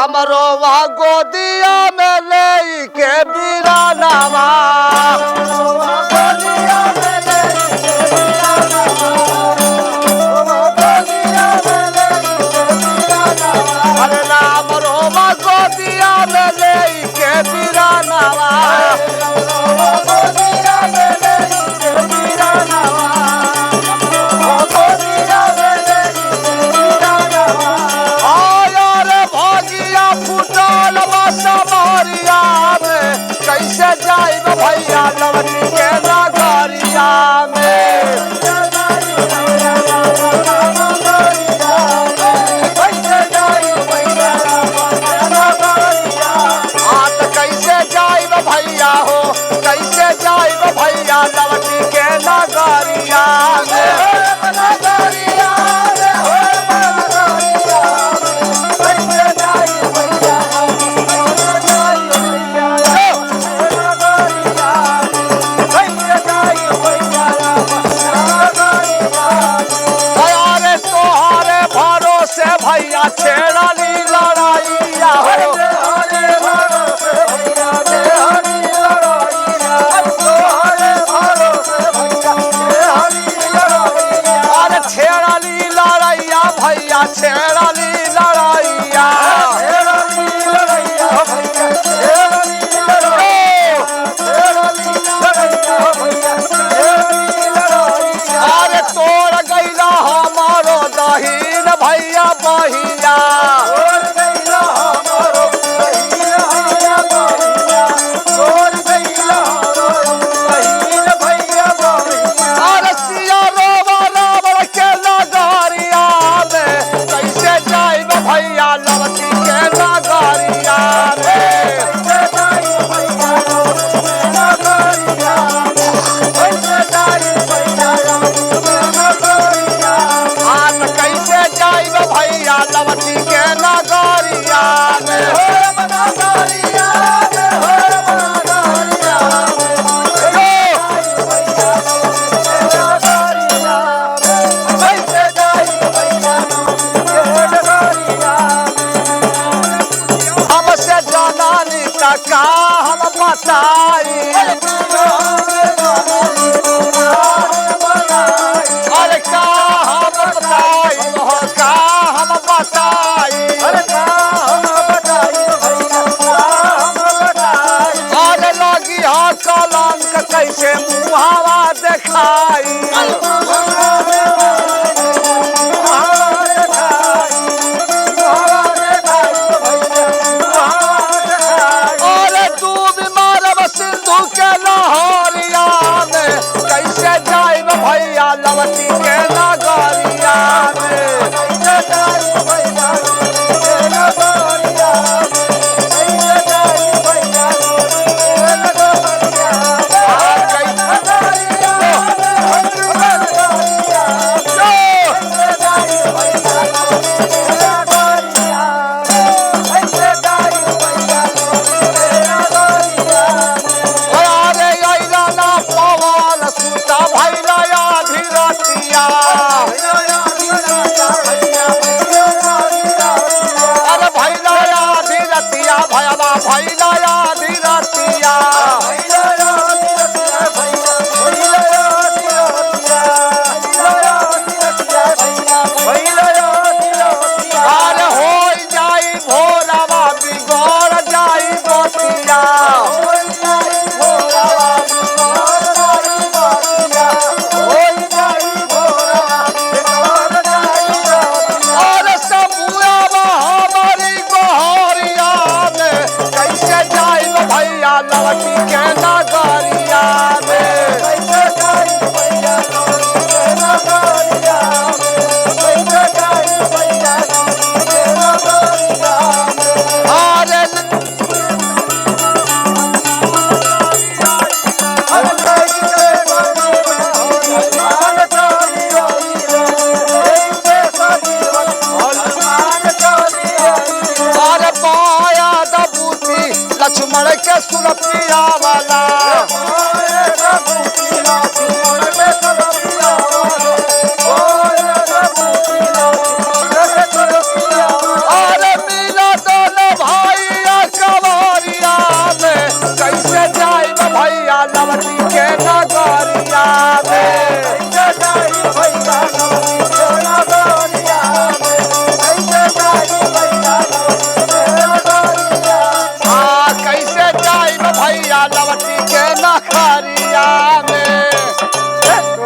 हमरो गोदिया में ले के बिरानावा अरे राम रोमा गोदिया में ले के बिरानावा कैसे जाइब भैया लवटी के नगरिया में कैसे जाइब भैया हो कैसे जाइब भैया लवटी के नगरिया भैया छेड़ाली लड़ाइया हो अरे छेड़ाली लड़ाइया भैया छेड़ाली लड़ाइया अरे तोड़ गईला हमारो दहीन भैया बहिया अरे सिया रोवा रावण के नगरिया में कैसे जाइब भैया लवटी के नगरिया कैसे जाइब भैया लवटी के नगरिया हमसे जनानी का हम बताई अरे का हम बताई का हम बताई अरे लगी हाँ कलंक कैसे मुहावा दिखाई अरे तू बीमार सिंधु के लहरिया में कैसे जाइब भैया लवटी के नगरिया लवटी के नगरिया लक्ष्मण के सुरपिया वाला अरे मिला दोनों लवटी के नगरिया में